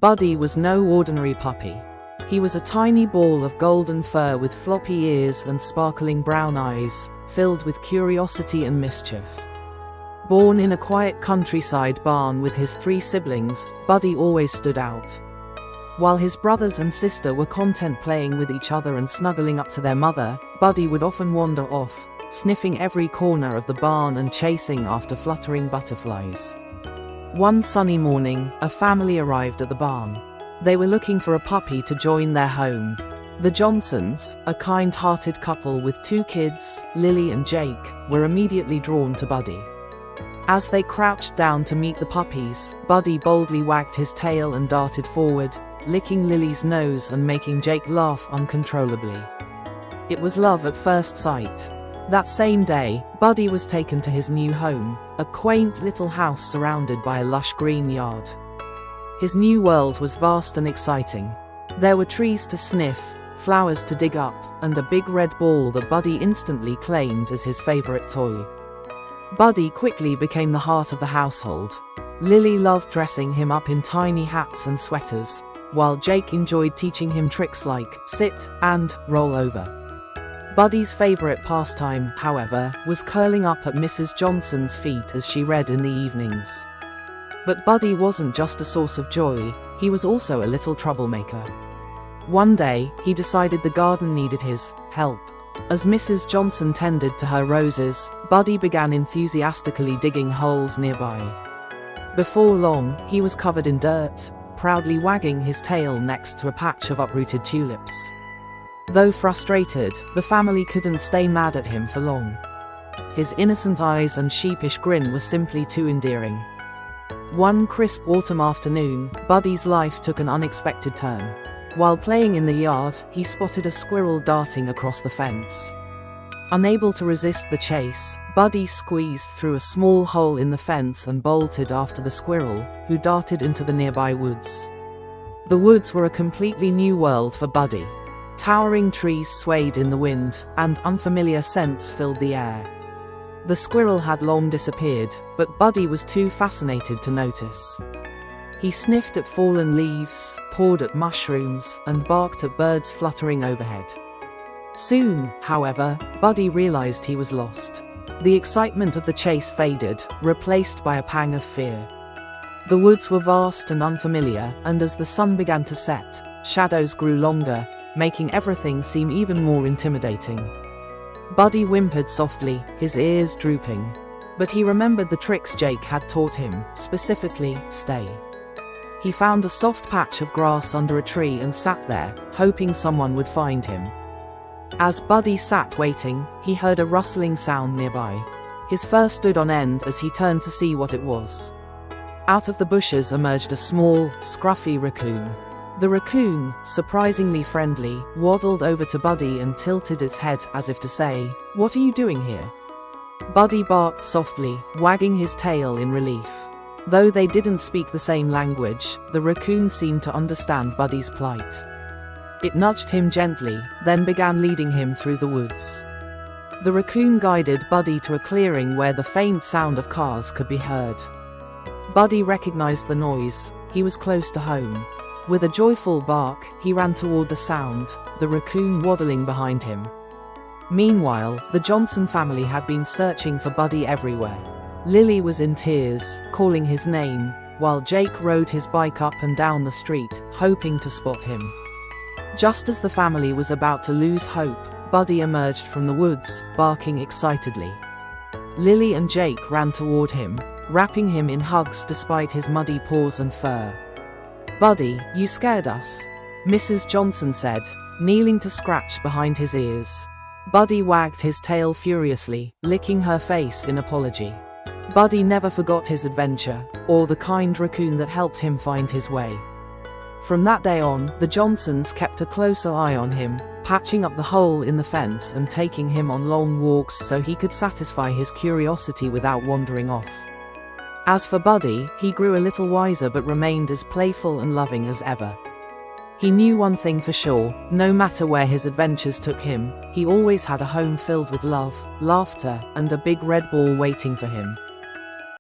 Buddy was no ordinary puppy. He was a tiny ball of golden fur with floppy ears and sparkling brown eyes, filled with curiosity and mischief. Born in a quiet countryside barn with his 3 siblings, Buddy always stood out. While his brothers and sister were content playing with each other and snuggling up to their mother, Buddy would often wander off, sniffing every corner of the barn and chasing after fluttering butterflies. One sunny morning, a family arrived at the barn. They were looking for a puppy to join their home. The Johnsons, a kind-hearted couple with 2 kids, Lily and Jake, were immediately drawn to Buddy. As they crouched down to meet the puppies, Buddy boldly wagged his tail and darted forward, licking Lily's nose and making Jake laugh uncontrollably. It was love at first sight. That same day, Buddy was taken to his new home, a quaint little house surrounded by a lush green yard. His new world was vast and exciting. There were trees to sniff, flowers to dig up, and a big red ball that Buddy instantly claimed as his favorite toy. Buddy quickly became the heart of the household. Lily loved dressing him up in tiny hats and sweaters, while Jake enjoyed teaching him tricks like sit and roll over. Buddy's favorite pastime, however, was curling up at Mrs. Johnson's feet as she read in the evenings. But Buddy wasn't just a source of joy, he was also a little troublemaker. One day, he decided the garden needed his help. As Mrs. Johnson tended to her roses, Buddy began enthusiastically digging holes nearby. Before long, he was covered in dirt, proudly wagging his tail next to a patch of uprooted tulips. Though frustrated, the family couldn't stay mad at him for long. His innocent eyes and sheepish grin were simply too endearing. One crisp autumn afternoon, Buddy's life took an unexpected turn. While playing in the yard, he spotted a squirrel darting across the fence. Unable to resist the chase, Buddy squeezed through a small hole in the fence and bolted after the squirrel, who darted into the nearby woods. The woods were a completely new world for Buddy. Towering trees swayed in the wind, and unfamiliar scents filled the air. The squirrel had long disappeared, but Buddy was too fascinated to notice. He sniffed at fallen leaves, pawed at mushrooms, and barked at birds fluttering overhead. Soon, however, Buddy realized he was lost. The excitement of the chase faded, replaced by a pang of fear. The woods were vast and unfamiliar, and as the sun began to set, shadows grew longer, making everything seem even more intimidating. Buddy whimpered softly, his ears drooping. But he remembered the tricks Jake had taught him, specifically, stay. He found a soft patch of grass under a tree and sat there, hoping someone would find him. As Buddy sat waiting, he heard a rustling sound nearby. His fur stood on end as he turned to see what it was. Out of the bushes emerged a small, scruffy raccoon. The raccoon, surprisingly friendly, waddled over to Buddy and tilted its head as if to say, "What are you doing here?" Buddy barked softly, wagging his tail in relief. Though they didn't speak the same language, the raccoon seemed to understand Buddy's plight. It nudged him gently, then began leading him through the woods. The raccoon guided Buddy to a clearing where the faint sound of cars could be heard. Buddy recognized the noise. He was close to home. With a joyful bark, he ran toward the sound, the raccoon waddling behind him. Meanwhile, the Johnson family had been searching for Buddy everywhere. Lily was in tears, calling his name, while Jake rode his bike up and down the street, hoping to spot him. Just as the family was about to lose hope, Buddy emerged from the woods, barking excitedly. Lily and Jake ran toward him, wrapping him in hugs despite his muddy paws and fur. "Buddy, you scared us," Mrs. Johnson said, kneeling to scratch behind his ears. Buddy wagged his tail furiously, licking her face in apology. Buddy never forgot his adventure, or the kind raccoon that helped him find his way. From that day on, the Johnsons kept a closer eye on him, patching up the hole in the fence and taking him on long walks so he could satisfy his curiosity without wandering off. As for Buddy, he grew a little wiser but remained as playful and loving as ever. He knew one thing for sure: no matter where his adventures took him, he always had a home filled with love, laughter, and a big red ball waiting for him.